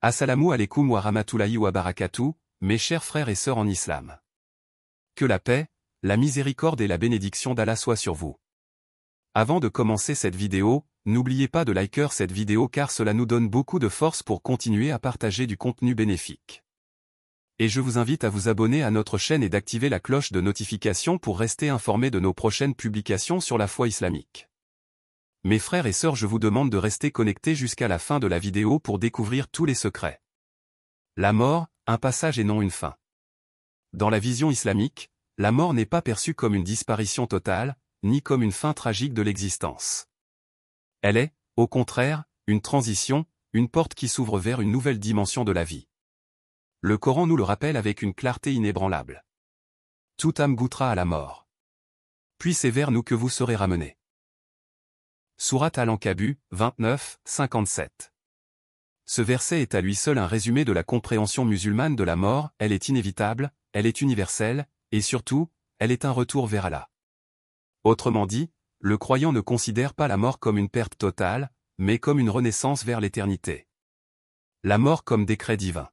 Assalamu alaikum wa rahmatullahi wa barakatuh, mes chers frères et sœurs en islam. Que la paix, la miséricorde et la bénédiction d'Allah soient sur vous. Avant de commencer cette vidéo, n'oubliez pas de liker cette vidéo car cela nous donne beaucoup de force pour continuer à partager du contenu bénéfique. Et je vous invite à vous abonner à notre chaîne et d'activer la cloche de notification pour rester informé de nos prochaines publications sur la foi islamique. Mes frères et sœurs, je vous demande de rester connectés jusqu'à la fin de la vidéo pour découvrir tous les secrets. La mort, un passage et non une fin. Dans la vision islamique, la mort n'est pas perçue comme une disparition totale, ni comme une fin tragique de l'existence. Elle est, au contraire, une transition, une porte qui s'ouvre vers une nouvelle dimension de la vie. Le Coran nous le rappelle avec une clarté inébranlable. Toute âme goûtera à la mort. Puis c'est vers nous que vous serez ramenés. Sourate Al-Ankabut, 29, 57. Ce verset est à lui seul un résumé de la compréhension musulmane de la mort, elle est inévitable, elle est universelle, et surtout, elle est un retour vers Allah. Autrement dit, le croyant ne considère pas la mort comme une perte totale, mais comme une renaissance vers l'éternité. La mort comme décret divin.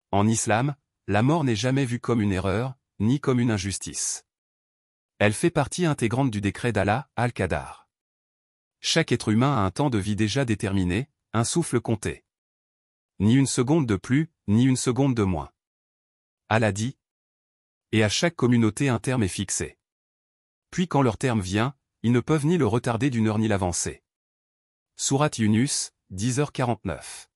En islam, la mort n'est jamais vue comme une erreur, ni comme une injustice. Elle fait partie intégrante du décret d'Allah, Al-Qadar. Chaque être humain a un temps de vie déjà déterminé, un souffle compté. Ni une seconde de plus, ni une seconde de moins. Allah dit. Et à chaque communauté un terme est fixé. Puis quand leur terme vient, ils ne peuvent ni le retarder d'une heure ni l'avancer. Sourate Yunus, 10h49.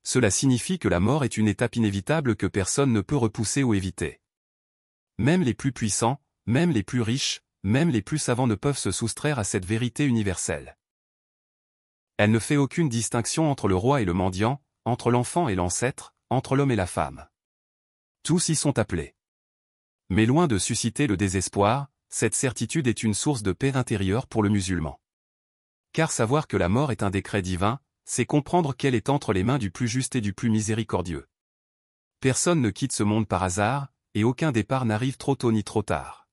Cela signifie que la mort est une étape inévitable que personne ne peut repousser ou éviter. Même les plus puissants, même les plus riches, même les plus savants ne peuvent se soustraire à cette vérité universelle. Elle ne fait aucune distinction entre le roi et le mendiant, entre l'enfant et l'ancêtre, entre l'homme et la femme. Tous y sont appelés. Mais loin de susciter le désespoir, cette certitude est une source de paix intérieure pour le musulman. Car savoir que la mort est un décret divin, c'est comprendre qu'elle est entre les mains du plus juste et du plus miséricordieux. Personne ne quitte ce monde par hasard, et aucun départ n'arrive trop tôt ni trop tard.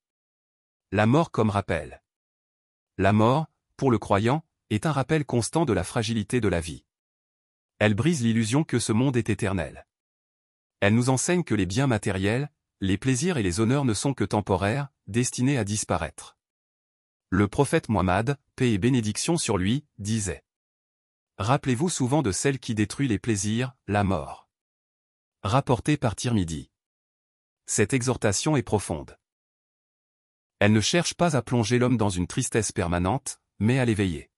La mort comme rappel. La mort, pour le croyant, est un rappel constant de la fragilité de la vie. Elle brise l'illusion que ce monde est éternel. Elle nous enseigne que les biens matériels, les plaisirs et les honneurs ne sont que temporaires, destinés à disparaître. Le prophète Muhammad, paix et bénédiction sur lui, disait. Rappelez-vous souvent de celle qui détruit les plaisirs, la mort. Rapporté par Tirmidhi. Cette exhortation est profonde. Elle ne cherche pas à plonger l'homme dans une tristesse permanente, mais à l'éveiller.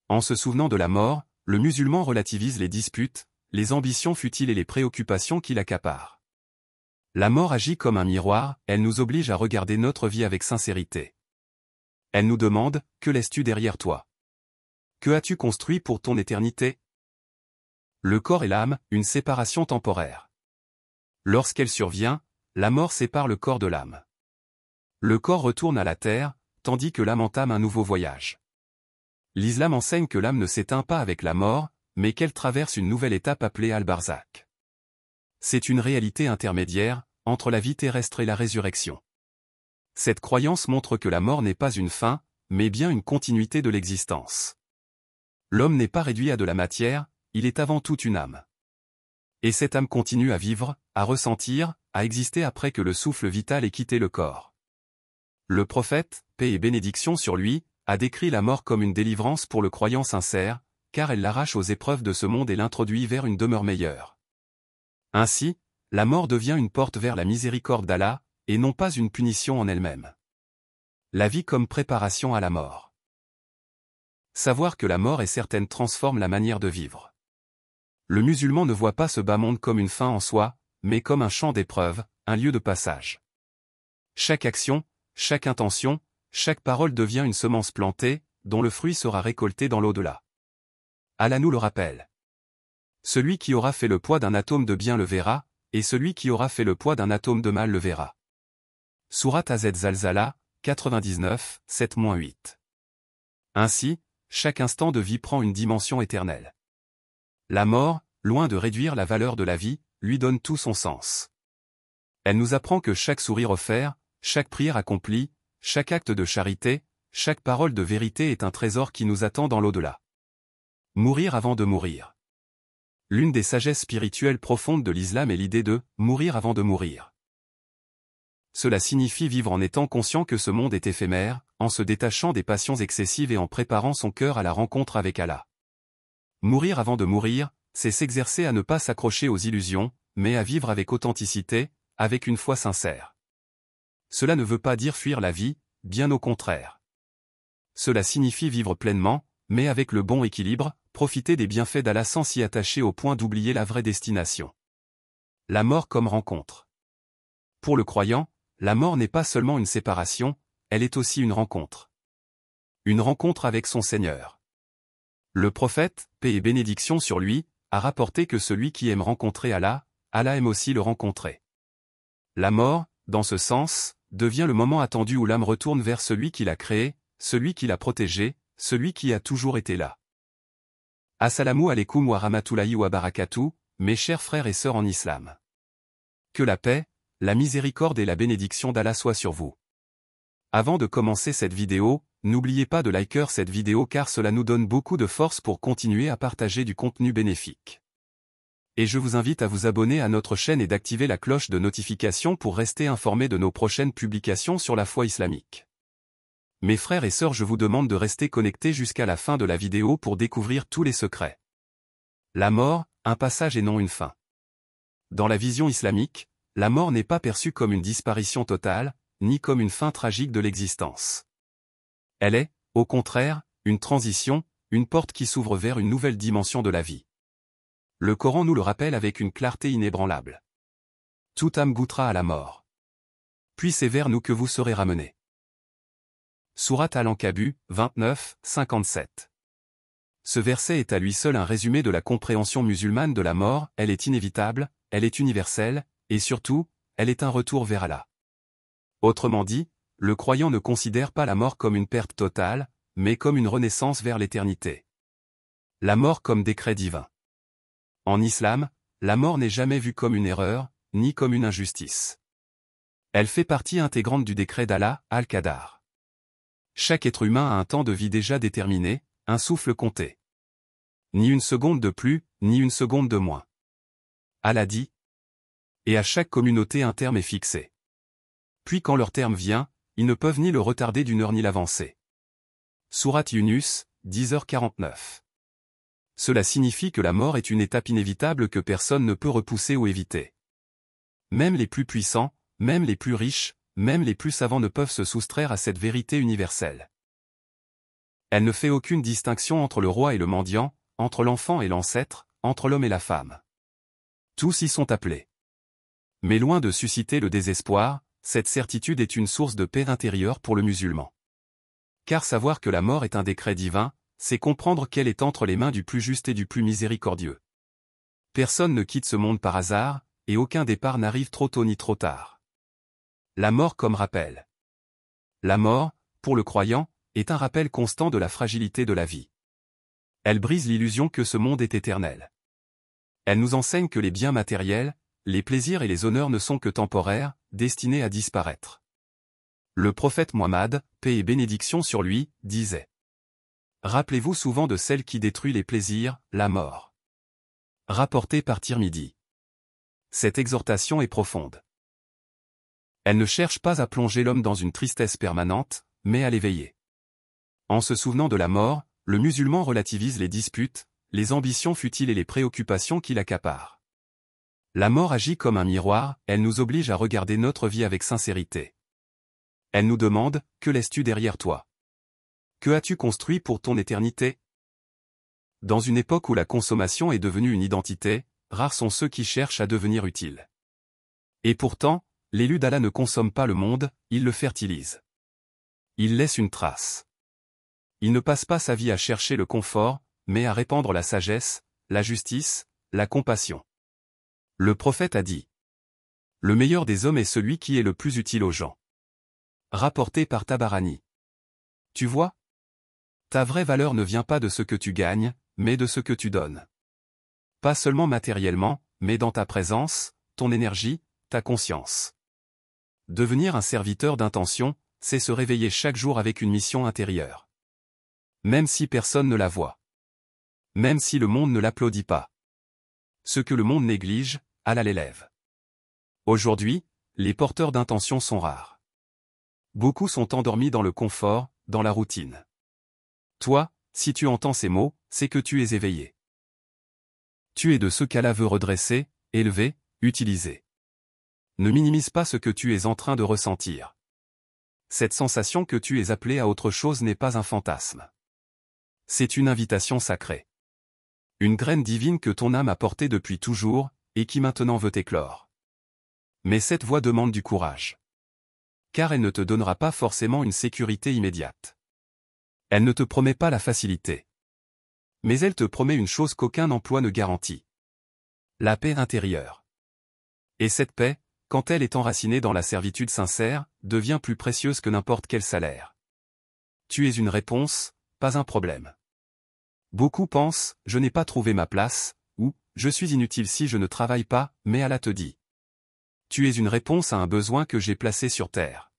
En se souvenant de la mort, le musulman relativise les disputes, les ambitions futiles et les préoccupations qui l'accaparent. La mort agit comme un miroir, elle nous oblige à regarder notre vie avec sincérité. Elle nous demande, que laisses-tu derrière toi? Que as-tu construit pour ton éternité? Le corps et l'âme, une séparation temporaire. Lorsqu'elle survient, la mort sépare le corps de l'âme. Le corps retourne à la terre, tandis que l'âme entame un nouveau voyage. L'islam enseigne que l'âme ne s'éteint pas avec la mort, mais qu'elle traverse une nouvelle étape appelée Al-Barzakh. C'est une réalité intermédiaire, entre la vie terrestre et la résurrection. Cette croyance montre que la mort n'est pas une fin, mais bien une continuité de l'existence. L'homme n'est pas réduit à de la matière, il est avant tout une âme. Et cette âme continue à vivre, à ressentir, à exister après que le souffle vital ait quitté le corps. Le prophète, paix et bénédiction sur lui, a décrit la mort comme une délivrance pour le croyant sincère, car elle l'arrache aux épreuves de ce monde et l'introduit vers une demeure meilleure. Ainsi, la mort devient une porte vers la miséricorde d'Allah, et non pas une punition en elle-même. La vie comme préparation à la mort. Savoir que la mort est certaine transforme la manière de vivre. Le musulman ne voit pas ce bas monde comme une fin en soi, mais comme un champ d'épreuve, un lieu de passage. Chaque action, chaque intention, chaque parole devient une semence plantée, dont le fruit sera récolté dans l'au-delà. Allah nous le rappelle. Celui qui aura fait le poids d'un atome de bien le verra, et celui qui aura fait le poids d'un atome de mal le verra. Sourate Az-Zalzala, 99, 7-8. Ainsi, chaque instant de vie prend une dimension éternelle. La mort, loin de réduire la valeur de la vie, lui donne tout son sens. Elle nous apprend que chaque sourire offert, chaque prière accomplie, chaque acte de charité, chaque parole de vérité est un trésor qui nous attend dans l'au-delà. Mourir avant de mourir. L'une des sagesses spirituelles profondes de l'islam est l'idée de « mourir avant de mourir ». Cela signifie vivre en étant conscient que ce monde est éphémère, en se détachant des passions excessives et en préparant son cœur à la rencontre avec Allah. Mourir avant de mourir, c'est s'exercer à ne pas s'accrocher aux illusions, mais à vivre avec authenticité, avec une foi sincère. Cela ne veut pas dire fuir la vie, bien au contraire. Cela signifie vivre pleinement, mais avec le bon équilibre, profiter des bienfaits d'Allah sans s'y attacher au point d'oublier la vraie destination. La mort comme rencontre. Pour le croyant, la mort n'est pas seulement une séparation, elle est aussi une rencontre. Une rencontre avec son Seigneur. Le prophète, paix et bénédiction sur lui, a rapporté que celui qui aime rencontrer Allah, Allah aime aussi le rencontrer. La mort, dans ce sens, devient le moment attendu où l'âme retourne vers celui qui l'a créé, celui qui l'a protégé, celui qui a toujours été là. Assalamu alaikum wa rahmatullahi wa barakatuh, mes chers frères et sœurs en islam. Que la paix, la miséricorde et la bénédiction d'Allah soient sur vous. Avant de commencer cette vidéo, n'oubliez pas de liker cette vidéo car cela nous donne beaucoup de force pour continuer à partager du contenu bénéfique. Et je vous invite à vous abonner à notre chaîne et d'activer la cloche de notification pour rester informé de nos prochaines publications sur la foi islamique. Mes frères et sœurs, je vous demande de rester connectés jusqu'à la fin de la vidéo pour découvrir tous les secrets. La mort, un passage et non une fin. Dans la vision islamique, la mort n'est pas perçue comme une disparition totale, ni comme une fin tragique de l'existence. Elle est, au contraire, une transition, une porte qui s'ouvre vers une nouvelle dimension de la vie. Le Coran nous le rappelle avec une clarté inébranlable. Toute âme goûtera à la mort. Puis c'est vers nous que vous serez ramenés. Sourate Al-Ankabut, 29, 57. Ce verset est à lui seul un résumé de la compréhension musulmane de la mort, elle est inévitable, elle est universelle, et surtout, elle est un retour vers Allah. Autrement dit, le croyant ne considère pas la mort comme une perte totale, mais comme une renaissance vers l'éternité. La mort comme décret divin. En islam, la mort n'est jamais vue comme une erreur, ni comme une injustice. Elle fait partie intégrante du décret d'Allah, Al-Qadar. Chaque être humain a un temps de vie déjà déterminé, un souffle compté. Ni une seconde de plus, ni une seconde de moins. Allah dit. Et à chaque communauté un terme est fixé. Puis quand leur terme vient, ils ne peuvent ni le retarder d'une heure ni l'avancer. Sourate Yunus, 10h49. Cela signifie que la mort est une étape inévitable que personne ne peut repousser ou éviter. Même les plus puissants, même les plus riches, même les plus savants ne peuvent se soustraire à cette vérité universelle. Elle ne fait aucune distinction entre le roi et le mendiant, entre l'enfant et l'ancêtre, entre l'homme et la femme. Tous y sont appelés. Mais loin de susciter le désespoir, cette certitude est une source de paix intérieure pour le musulman. Car savoir que la mort est un décret divin, c'est comprendre qu'elle est entre les mains du plus juste et du plus miséricordieux. Personne ne quitte ce monde par hasard, et aucun départ n'arrive trop tôt ni trop tard. La mort comme rappel. La mort, pour le croyant, est un rappel constant de la fragilité de la vie. Elle brise l'illusion que ce monde est éternel. Elle nous enseigne que les biens matériels, les plaisirs et les honneurs ne sont que temporaires, destinés à disparaître. Le prophète Muhammad, paix et bénédiction sur lui, disait. Rappelez-vous souvent de celle qui détruit les plaisirs, la mort. Rapporté par Tirmidhi. Cette exhortation est profonde. Elle ne cherche pas à plonger l'homme dans une tristesse permanente, mais à l'éveiller. En se souvenant de la mort, le musulman relativise les disputes, les ambitions futiles et les préoccupations qui l'accaparent. La mort agit comme un miroir, elle nous oblige à regarder notre vie avec sincérité. Elle nous demande, que laisses-tu derrière toi? Que as-tu construit pour ton éternité? Dans une époque où la consommation est devenue une identité, rares sont ceux qui cherchent à devenir utiles. Et pourtant, l'élu d'Allah ne consomme pas le monde, il le fertilise. Il laisse une trace. Il ne passe pas sa vie à chercher le confort, mais à répandre la sagesse, la justice, la compassion. Le prophète a dit. Le meilleur des hommes est celui qui est le plus utile aux gens. Rapporté par Tabarani. Tu vois? Ta vraie valeur ne vient pas de ce que tu gagnes, mais de ce que tu donnes. Pas seulement matériellement, mais dans ta présence, ton énergie, ta conscience. Devenir un serviteur d'intention, c'est se réveiller chaque jour avec une mission intérieure. Même si personne ne la voit. Même si le monde ne l'applaudit pas. ce que le monde néglige, Allah l'élève. Aujourd'hui, les porteurs d'intention sont rares. Beaucoup sont endormis dans le confort, dans la routine. Toi, si tu entends ces mots, c'est que tu es éveillé. Tu es de ceux qu'Allah veut redresser, élever, utiliser. Ne minimise pas ce que tu es en train de ressentir. Cette sensation que tu es appelé à autre chose n'est pas un fantasme. C'est une invitation sacrée. Une graine divine que ton âme a portée depuis toujours, et qui maintenant veut éclore. Mais cette voie demande du courage. Car elle ne te donnera pas forcément une sécurité immédiate. Elle ne te promet pas la facilité. Mais elle te promet une chose qu'aucun emploi ne garantit. La paix intérieure. Et cette paix, quand elle est enracinée dans la servitude sincère, devient plus précieuse que n'importe quel salaire. Tu es une réponse, pas un problème. Beaucoup pensent, je n'ai pas trouvé ma place, ou, je suis inutile si je ne travaille pas, mais Allah te dit. Tu es une réponse à un besoin que j'ai placé sur terre.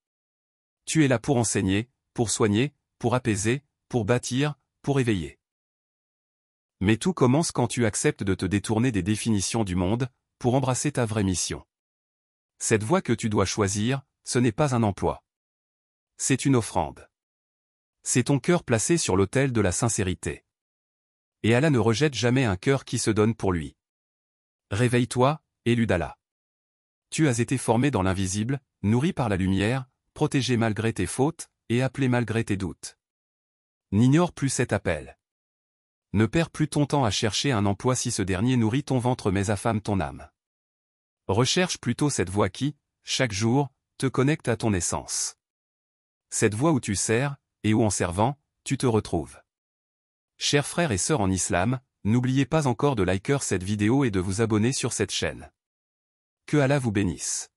Tu es là pour enseigner, pour soigner, pour apaiser, pour bâtir, pour éveiller. Mais tout commence quand tu acceptes de te détourner des définitions du monde, pour embrasser ta vraie mission. Cette voie que tu dois choisir, ce n'est pas un emploi. C'est une offrande. C'est ton cœur placé sur l'autel de la sincérité. Et Allah ne rejette jamais un cœur qui se donne pour lui. Réveille-toi, élu d'Allah. Tu as été formé dans l'invisible, nourri par la lumière, protégé malgré tes fautes, et appelé malgré tes doutes. N'ignore plus cet appel. Ne perds plus ton temps à chercher un emploi si ce dernier nourrit ton ventre mais affame ton âme. Recherche plutôt cette voie qui, chaque jour, te connecte à ton essence. Cette voie où tu sers, et où en servant, tu te retrouves. Chers frères et sœurs en islam, n'oubliez pas encore de liker cette vidéo et de vous abonner sur cette chaîne. Que Allah vous bénisse.